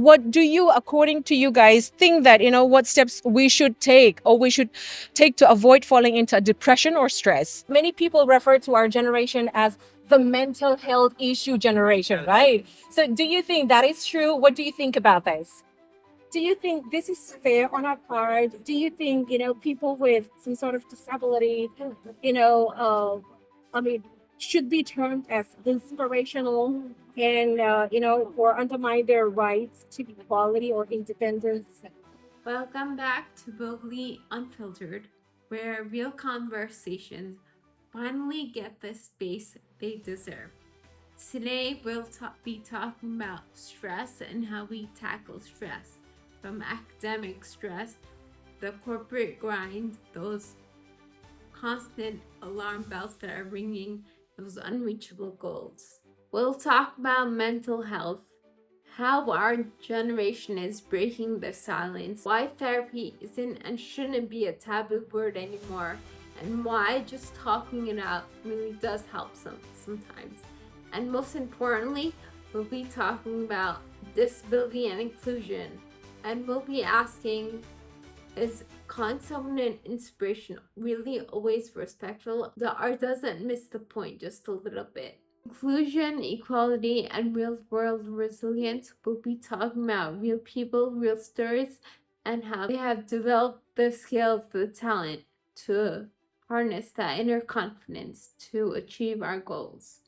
what do you, according to you guys, think that, what steps we should take or we should take to avoid falling into depression or stress? Many people refer to our generation as the mental health issue generation, right? So do you think that is true? What do you think about this? Do you think this is fair on our part? Do you think, people with some sort of disability, you know, I mean, should be termed as inspirational and, or undermine their rights to equality or independence? Welcome back to Vocally Unfiltered, where real conversations finally get the space they deserve. Today, we'll be talking about stress and how we tackle stress, from academic stress, the corporate grind, those constant alarm bells that are ringing, those unreachable goals. We'll talk about mental health, how our generation is breaking the silence, why therapy isn't and shouldn't be a taboo word anymore, and why just talking it out really does help sometimes. And most importantly, we'll be talking about disability and inclusion, and we'll be asking, is concept and inspiration really always respectful? The art doesn't miss the point just a little bit. Inclusion, equality, and real world resilience. We'll be talking about real people, real stories, and how they have developed the skills, the talent to harness that inner confidence to achieve our goals.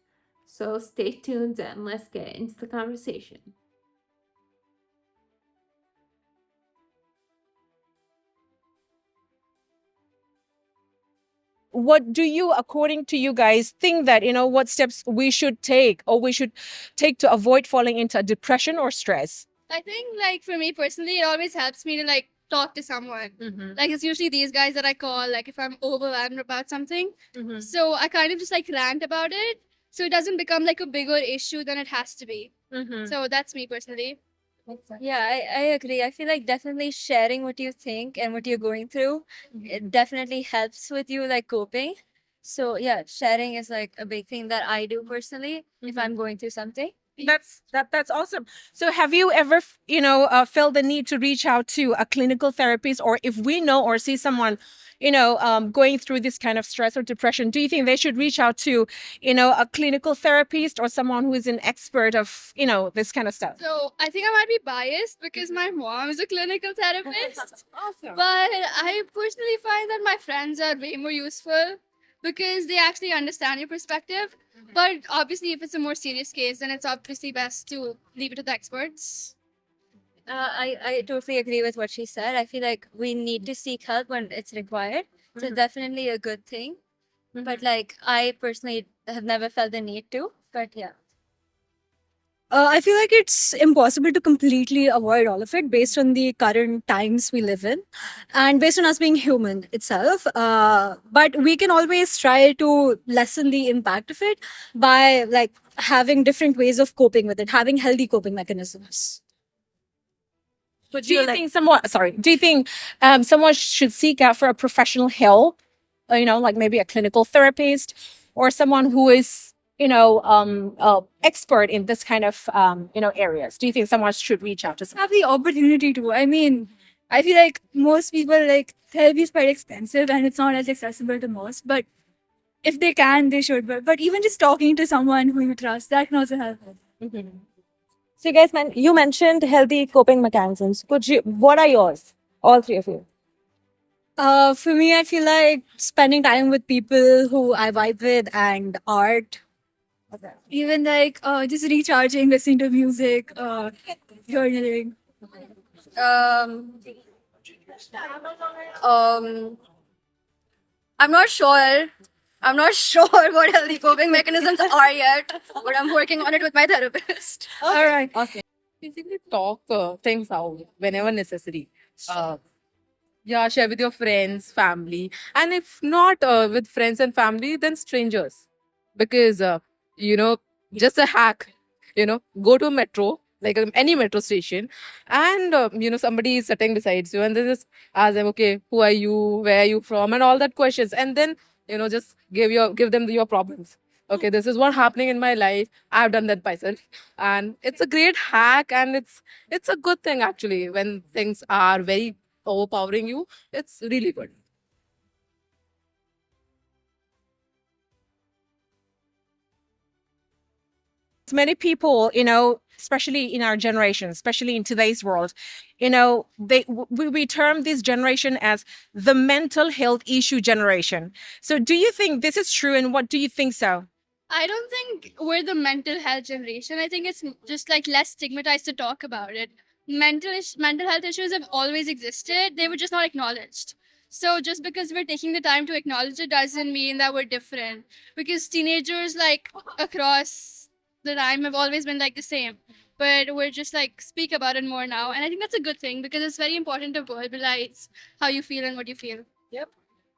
So stay tuned and let's get into the conversation. What do you, according to you guys, think that, what steps we should take or we should take to avoid falling into depression or stress? I think like for me personally, it always helps me to like talk to someone. Mm-hmm. Like it's usually these guys that I call like if I'm overwhelmed about something. Mm-hmm. So I kind of just like rant about it. So it doesn't become like a bigger issue than it has to be. Mm-hmm. So that's me personally. Yeah, I agree. I feel like definitely sharing what you think and what you're going through, it definitely helps with you like coping. So yeah, sharing is like a big thing that I do personally if I'm going through something. That's awesome. So have you ever felt the need to reach out to a clinical therapist, or if we know or see someone going through this kind of stress or depression, do you think they should reach out to a clinical therapist or someone who is an expert of this kind of stuff? So I think I might be biased because my mom is a clinical therapist. Awesome. But I personally find that my friends are way more useful because they actually understand your perspective. But obviously, if it's a more serious case, then it's obviously best to leave it to the experts. I totally agree with what she said. I feel like we need to seek help when it's required. So Mhm. definitely a good thing. But like I personally have never felt the need to. But yeah. I feel like it's impossible to completely avoid all of it based on the current times we live in and based on us being human itself. But we can always try to lessen the impact of it by like having different ways of coping with it, having healthy coping mechanisms. But do you think someone should seek out for a professional help? Like maybe a clinical therapist or someone who is, expert in this kind of, areas. Do you think someone should reach out to someone? Have the opportunity to. I mean, I feel like most people like therapy is quite expensive and it's not as accessible to most, but if they can, they should. But even just talking to someone who you trust, that can also help. So you guys, you mentioned healthy coping mechanisms. What are yours? All three of you. For me, I feel like spending time with people who I vibe with and art. Even like just recharging, listening to music, journaling. Um, um, I'm not sure. I'm not sure what healthy coping mechanisms are yet, but I'm working on it with my therapist. All right. Basically talk things out whenever necessary. Uh, yeah, share with your friends, family, and if not with friends and family, then strangers. Because you know, just a hack. Go to a metro, like any metro station, and somebody is sitting beside you, and then just ask them, okay, who are you, where are you from, and all that questions, and then just give them your problems. okay, this is what happening in my life. I've done that myself, and it's a great hack, and it's a good thing actually when things are very overpowering you. It's really good. Many people, especially in our generation, especially in today's world, we term this generation as the mental health issue generation. So do you think this is true, and what do you think so? I don't think we're the mental health generation. I think it's just like less stigmatized to talk about it. Mental health issues have always existed. They were just not acknowledged. So just because we're taking the time to acknowledge it doesn't mean that we're different. Because teenagers like across the time have always been like the same. But we're just like speak about it more now. And I think that's a good thing because it's very important to verbalize how you feel and what you feel.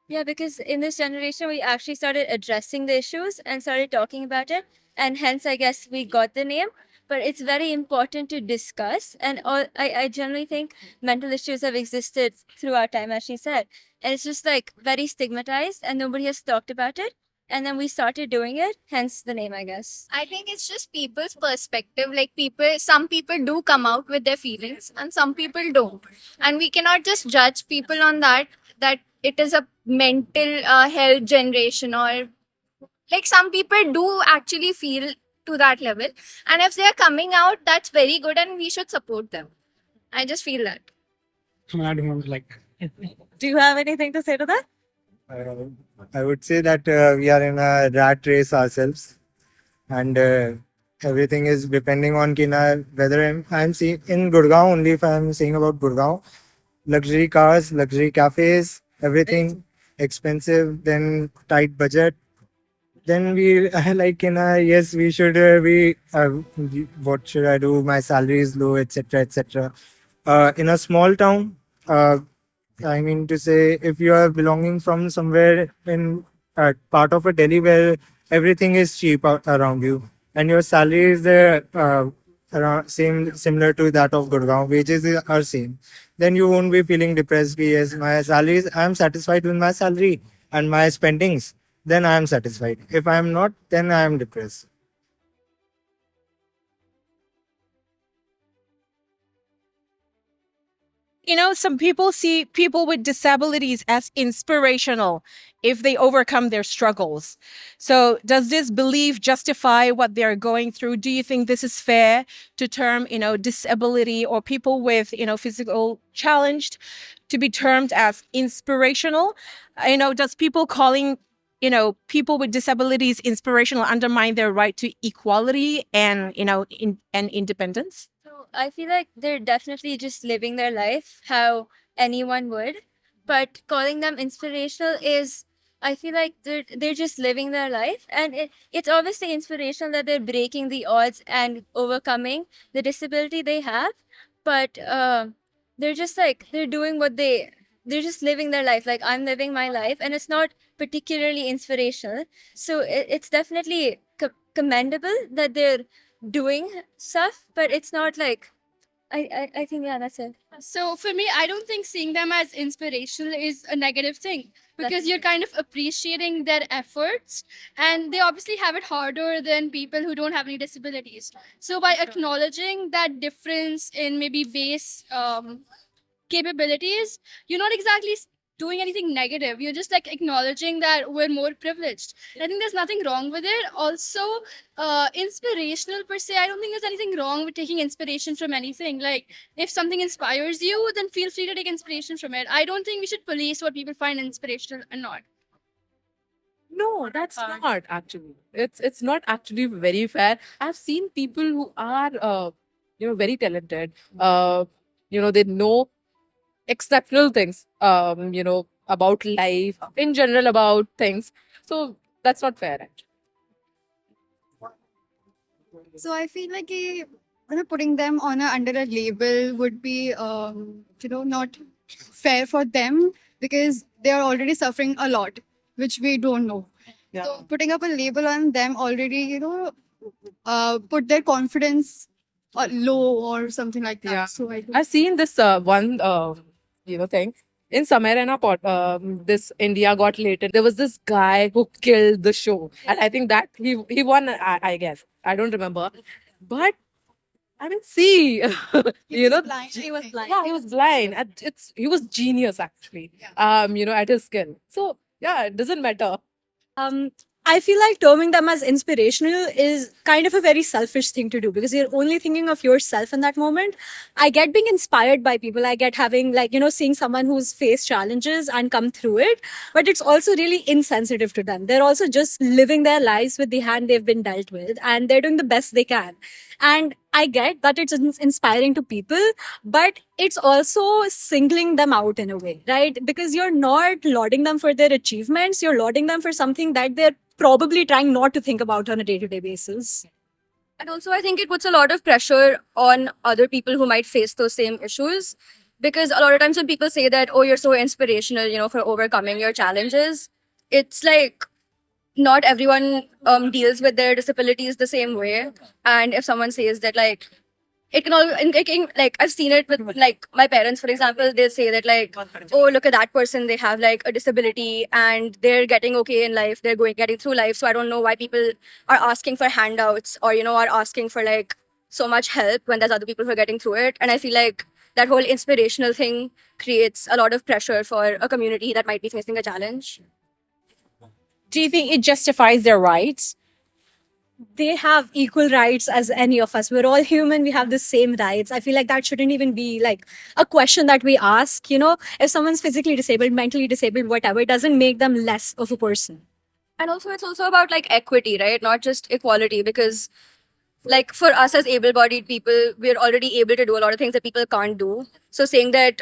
Yeah, because in this generation, we actually started addressing the issues and started talking about it. And hence, I guess we got the name. But it's very important to discuss. And I generally think mental issues have existed throughout time, as she said. And it's just like very stigmatized and nobody has talked about it. And then we started doing it, hence the name, I guess. I think it's just people's perspective. Like some people do come out with their feelings and some people don't. And we cannot just judge people on that it is a mental health generation, or like some people do actually feel to that level. And if they're coming out, that's very good and we should support them. I just feel that. Do you have anything to say to that? I would say that we are in a rat race ourselves, and everything is depending on whether I'm seeing in Gurgaon only. If I'm saying about Gurgaon, luxury cars, luxury cafes, everything expensive, then tight budget. Then we like yes, we should be. What should I do? My salary is low, etc., etc. In a small town. I mean to say, if you are belonging from somewhere in part of a Delhi where everything is cheap around you, and your salary is around similar to that of Gurgaon, wages are same, then you won't be feeling depressed. Yes, my salary is, I am satisfied with my salary and my spendings. Then I am satisfied. If I am not, then I am depressed. Some people see people with disabilities as inspirational if they overcome their struggles. So, does this belief justify what they're going through? Do you think this is fair to term, disability or people with, physical challenged to be termed as inspirational? Does people calling, people with disabilities inspirational undermine their right to equality and, and independence? So I feel like they're definitely just living their life how anyone would. But calling them inspirational is, I feel like they're just living their life, and it's obviously inspirational that they're breaking the odds and overcoming the disability they have. But they're just like they're doing they're just living their life. Like I'm living my life, and it's not particularly inspirational. So it's definitely commendable that they're doing stuff, but it's not like I think yeah, that's it. So for me, I don't think seeing them as inspirational is a negative thing because you're kind of appreciating their efforts, and they obviously have it harder than people who don't have any disabilities. So by acknowledging that difference in maybe base capabilities, you're not exactly doing anything negative. You're just like acknowledging that we're more privileged. And I think there's nothing wrong with it. Also, inspirational per se, I don't think there's anything wrong with taking inspiration from anything. Like if something inspires you, then feel free to take inspiration from it. I don't think we should police what people find inspirational and not. No, that's not actually. It's not actually very fair. I've seen people who are very talented. They know exceptional things. About life in general, about things. So that's not fair. Actually. So I feel like putting them under a label would be not fair for them because they are already suffering a lot, which we don't know. Yeah. So putting up a label on them already, put their confidence low or something like that. Yeah. So I've seen this one thing. in Samarana this India Got Later, there was this guy who killed the show, and I think that he won. I guess I don't remember, but I mean, see, you know, He was blind. yeah, he was blind. And he was genius actually. At his skill. So yeah, it doesn't matter. I feel like terming them as inspirational is kind of a very selfish thing to do because you're only thinking of yourself in that moment. I get being inspired by people. I get having, like, seeing someone who's faced challenges and come through it. But it's also really insensitive to them. They're also just living their lives with the hand they've been dealt with and they're doing the best they can. And I get that it's inspiring to people, but it's also singling them out in a way, right? Because you're not lauding them for their achievements, you're lauding them for something that they're probably trying not to think about on a day-to-day basis. And also, I think it puts a lot of pressure on other people who might face those same issues. Because a lot of times when people say that, oh, you're so inspirational, for overcoming your challenges, it's like not everyone deals with their disabilities the same way. And if someone says that, like, it can all, like, I've seen it with, like, my parents, for example, they'll say that, like, oh, look at that person, they have, like, a disability and they're getting okay in life, they're getting through life. So I don't know why people are asking for handouts or, are asking for, like, so much help when there's other people who are getting through it. And I feel like that whole inspirational thing creates a lot of pressure for a community that might be facing a challenge. Do you think it justifies their rights? They have equal rights as any of us. We're all human. We have the same rights. I feel like that shouldn't even be like a question that we ask. If someone's physically disabled, mentally disabled, whatever, it doesn't make them less of a person. And also, it's also about, like, equity, right? Not just equality, because, like, for us as able-bodied people, we're already able to do a lot of things that people can't do. So saying that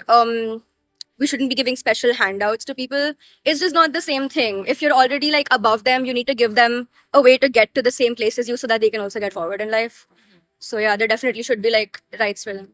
we shouldn't be giving special handouts to people is just not the same thing. If you're already, like, above them, you need to give them a way to get to the same place as you so that they can also get forward in life. So yeah, there definitely should be, like, rights for them.